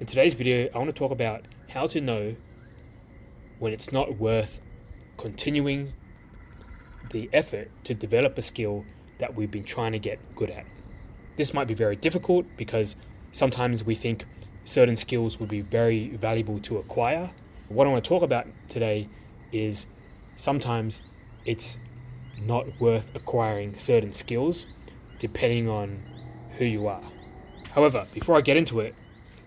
In today's video, I want to talk about how to know when it's not worth continuing the effort to develop a skill that we've been trying to get good at. This might be very difficult because sometimes we think certain skills would be very valuable to acquire. What I want to talk about today is sometimes it's not worth acquiring certain skills depending on who you are. However, before I get into it,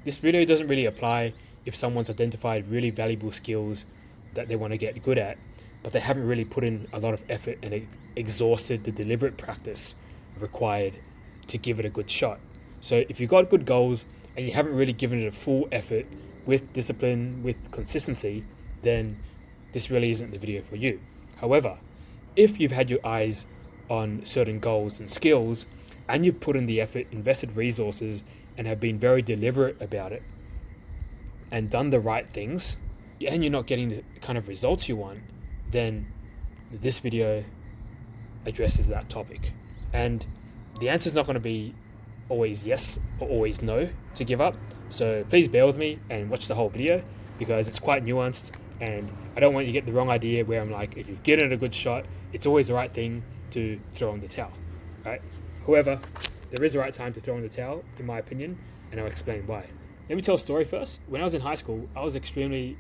this video doesn't really apply if someone's identified really valuable skills that they want to get good at, but they haven't really put in a lot of effort and exhausted the deliberate practice required to give it a good shot. So if you've got good goals and you haven't really given it a full effort with discipline, with consistency, then this really isn't the video for you. However, if you've had your eyes on certain goals and skills and you've put in the effort, invested resources, and have been very deliberate about it and done the right things, and you're not getting the kind of results you want, then this video addresses that topic. And the answer is not going to be always yes or always no to give up. So please bear with me and watch the whole video because it's quite nuanced, and I don't want you to get the wrong idea where I'm like, if you've given it a good shot, it's always the right thing to throw in the towel, right? However, there is a right time to throw in the towel, in my opinion, and I'll explain why. Let me tell a story first. When I was in high school, I was extremely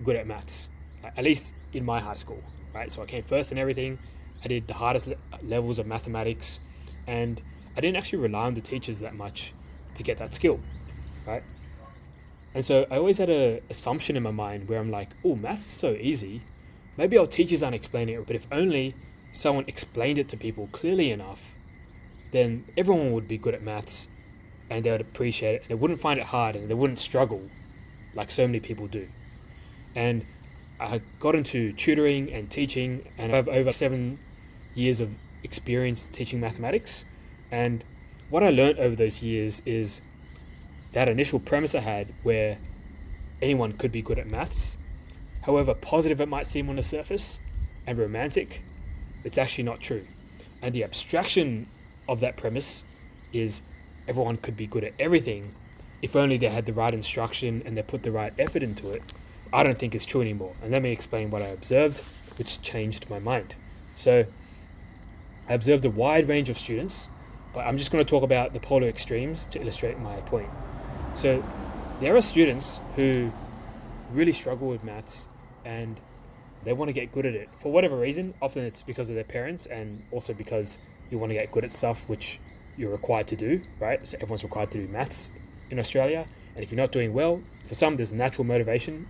good at maths, at least in my high school, right? So I came first in everything. I did the hardest levels of mathematics, and I didn't actually rely on the teachers that much to get that skill, right? And so I always had an assumption in my mind where I'm like, oh, maths is so easy. Maybe our teachers aren't explaining it, but if only someone explained it to people clearly enough, then everyone would be good at maths and they would appreciate it and they wouldn't find it hard and they wouldn't struggle like so many people do. And I got into tutoring and teaching, and I have over 7 years of experience teaching mathematics. And what I learned over those years is that initial premise I had where anyone could be good at maths, however positive it might seem on the surface and romantic, it's actually not true. And the abstraction of that premise is everyone could be good at everything if only they had the right instruction and they put the right effort into it. I don't think it's true anymore. And let me explain what I observed, which changed my mind. So I observed a wide range of students, but I'm just going to talk about the polar extremes to illustrate my point. So there are students who really struggle with maths and they want to get good at it for whatever reason. Often it's because of their parents and also because you want to get good at stuff which you're required to do, right? So everyone's required to do maths in Australia. And if you're not doing well, for some there's a natural motivation,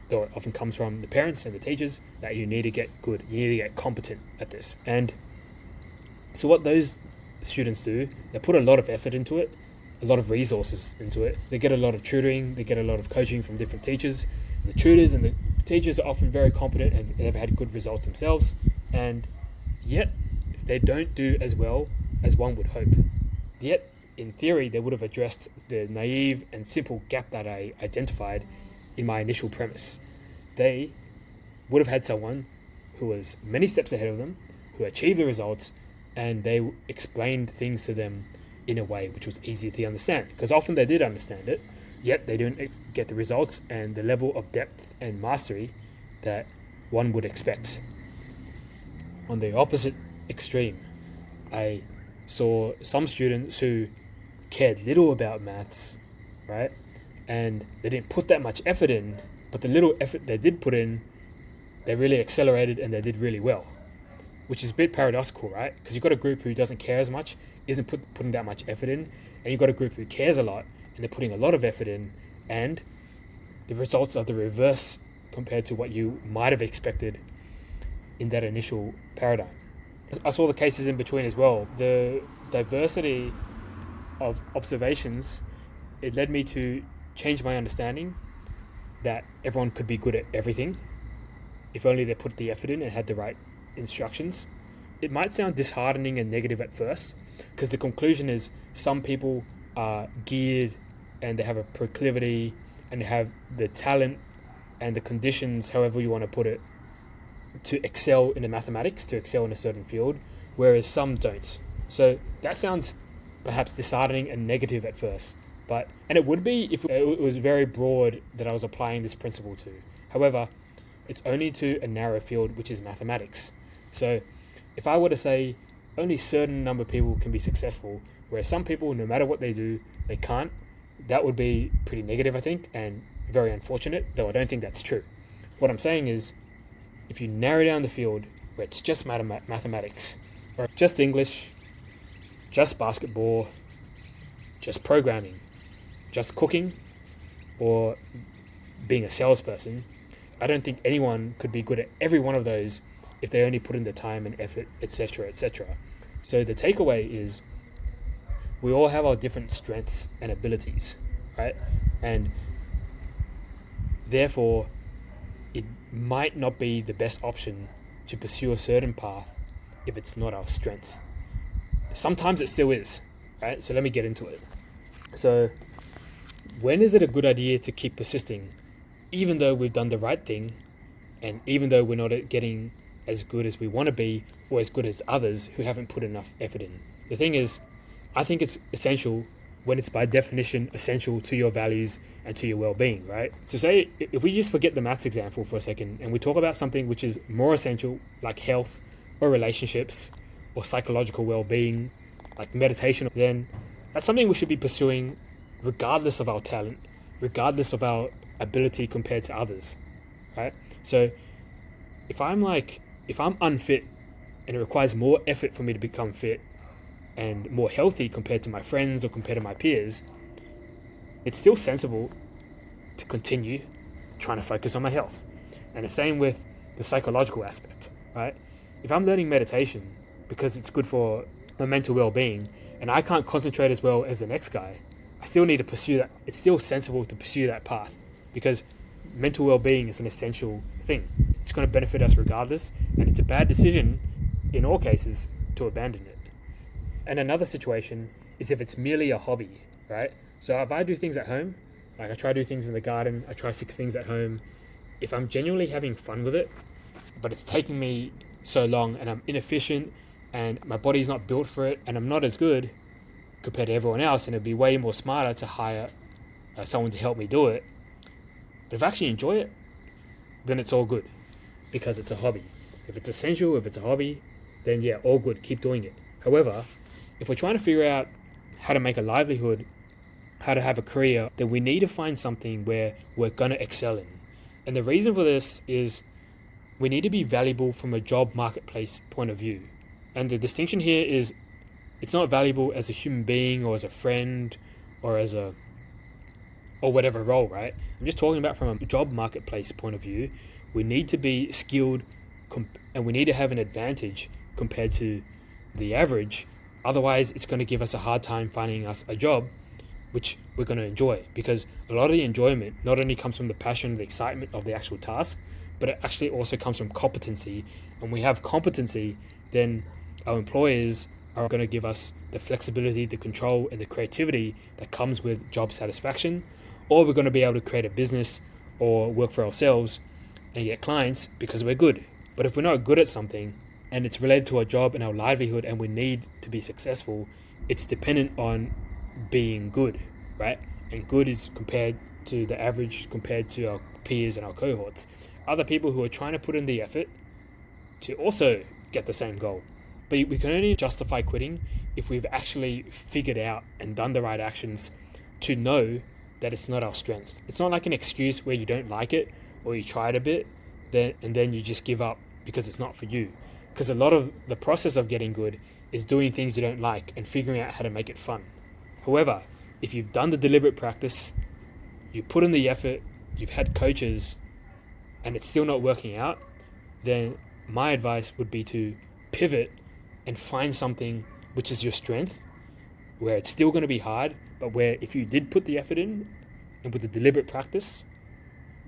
though it often comes from the parents and the teachers, that you need to get good, you need to get competent at this. And so what those students do, they put a lot of effort into it, a lot of resources into it. They get a lot of tutoring, they get a lot of coaching from different teachers. The tutors and the teachers are often very competent and they've had good results themselves, and yet they don't do as well as one would hope. Yet, in theory, they would have addressed the naive and simple gap that I identified in my initial premise. They would have had someone who was many steps ahead of them, who achieved the results, and they explained things to them in a way which was easy to understand. Because often they did understand it, yet they didn't get the results and the level of depth and mastery that one would expect. On the opposite extreme, I saw some students who cared little about maths, right? And they didn't put that much effort in, but the little effort they did put in, they really accelerated and they did really well, which is a bit paradoxical, right? Because you've got a group who doesn't care as much, isn't putting that much effort in, and you've got a group who cares a lot and they're putting a lot of effort in, and the results are the reverse compared to what you might have expected in that initial paradigm. I saw the cases in between as well. The diversity of observations, it led me to change my understanding that everyone could be good at everything if only they put the effort in and had the right instructions. It might sound disheartening and negative at first because the conclusion is some people are geared and they have a proclivity and they have the talent and the conditions, however you want to put it, to excel in the mathematics, to excel in a certain field, whereas some don't. So that sounds perhaps disheartening and negative at first. And it would be if it was very broad that I was applying this principle to. However, it's only to a narrow field, which is mathematics. So if I were to say only a certain number of people can be successful, whereas some people, no matter what they do, they can't, that would be pretty negative, I think, and very unfortunate, though I don't think that's true. What I'm saying is, if you narrow down the field where it's just mathematics, or just English, just basketball, just programming, just cooking, or being a salesperson, I don't think anyone could be good at every one of those if they only put in the time and effort, etc., etc. So the takeaway is we all have our different strengths and abilities, right? And therefore, it might not be the best option to pursue a certain path if it's not our strength. Sometimes it still is, right? So let me get into it. So when is it a good idea to keep persisting, even though we've done the right thing, and even though we're not getting as good as we want to be, or as good as others who haven't put enough effort in? The thing is, I think it's essential when it's by definition essential to your values and to your well-being, right? So say, if we just forget the maths example for a second, and we talk about something which is more essential, like health or relationships or psychological well-being, like meditation, then that's something we should be pursuing regardless of our talent, regardless of our ability compared to others, right? So if I'm unfit and it requires more effort for me to become fit and more healthy compared to my friends or compared to my peers, it's still sensible to continue trying to focus on my health. And the same with the psychological aspect, right? If I'm learning meditation because it's good for my mental well-being and I can't concentrate as well as the next guy, I still need to pursue that. It's still sensible to pursue that path because mental well-being is an essential thing. It's going to benefit us regardless, and it's a bad decision in all cases to abandon it. And another situation is if it's merely a hobby, right? So if I do things at home, like I try to do things in the garden, I try to fix things at home, if I'm genuinely having fun with it, but it's taking me so long and I'm inefficient and my body's not built for it and I'm not as good compared to everyone else, and it'd be way more smarter to hire someone to help me do it. But if I actually enjoy it, then it's all good because it's a hobby. If it's essential, if it's a hobby, then yeah, all good, keep doing it. However, if we're trying to figure out how to make a livelihood, how to have a career, then we need to find something where we're going to excel in. And the reason for this is we need to be valuable from a job marketplace point of view. And the distinction here is it's not valuable as a human being or as a friend or as a or whatever role, right? I'm just talking about from a job marketplace point of view. We need to be skilled and we need to have an advantage compared to the average. Otherwise, it's going to give us a hard time finding us a job which we're going to enjoy, because a lot of the enjoyment not only comes from the passion, the excitement of the actual task, but it actually also comes from competency. And we have competency, then our employers are going to give us the flexibility, the control, and the creativity that comes with job satisfaction. Or we're going to be able to create a business or work for ourselves and get clients because we're good. But if we're not good at something and it's related to our job and our livelihood and we need to be successful, it's dependent on being good, right? And good is compared to the average, compared to our peers and our cohorts. Other people who are trying to put in the effort to also get the same goal. But we can only justify quitting if we've actually figured out and done the right actions to know that it's not our strength. It's not like an excuse where you don't like it or you try it a bit and then you just give up because it's not for you. Because a lot of the process of getting good is doing things you don't like and figuring out how to make it fun. However, if you've done the deliberate practice, you put in the effort, you've had coaches, and it's still not working out, then my advice would be to pivot and find something which is your strength, where it's still going to be hard, but where if you did put the effort in and with the deliberate practice,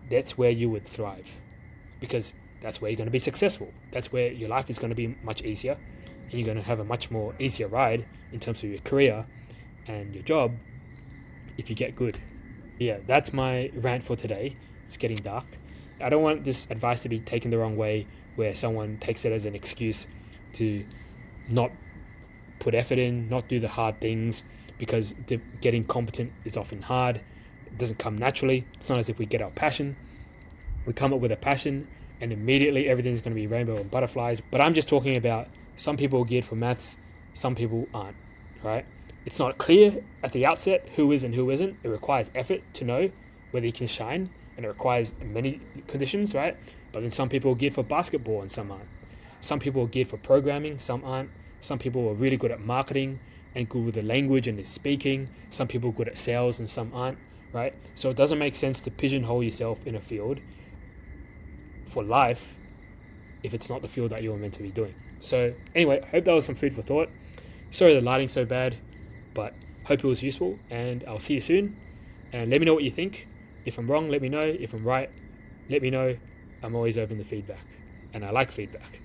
that's where you would thrive, because that's where you're going to be successful. That's where your life is going to be much easier, and you're going to have a much more easier ride in terms of your career and your job if you get good. Yeah, that's my rant for today. It's getting dark. I don't want this advice to be taken the wrong way, where someone takes it as an excuse to not put effort in, not do the hard things, because getting competent is often hard. It doesn't come naturally. It's not as if we get our passion. We come up with a passion and immediately everything's going to be rainbow and butterflies. But I'm just talking about some people are geared for maths, some people aren't, right? It's not clear at the outset who is and who isn't. It requires effort to know whether you can shine, and it requires many conditions, right? But then some people are geared for basketball and some aren't. Some people are geared for programming, some aren't. Some people are really good at marketing and good with the language and the speaking. Some people are good at sales and some aren't, right? So it doesn't make sense to pigeonhole yourself in a field for life if it's not the field that you're meant to be doing. So anyway, I hope that was some food for thought. Sorry the lighting's so bad, but hope it was useful, and I'll see you soon. And let me know what you think. If I'm wrong, let me know. If I'm right, let me know. I'm always open to feedback, and I like feedback.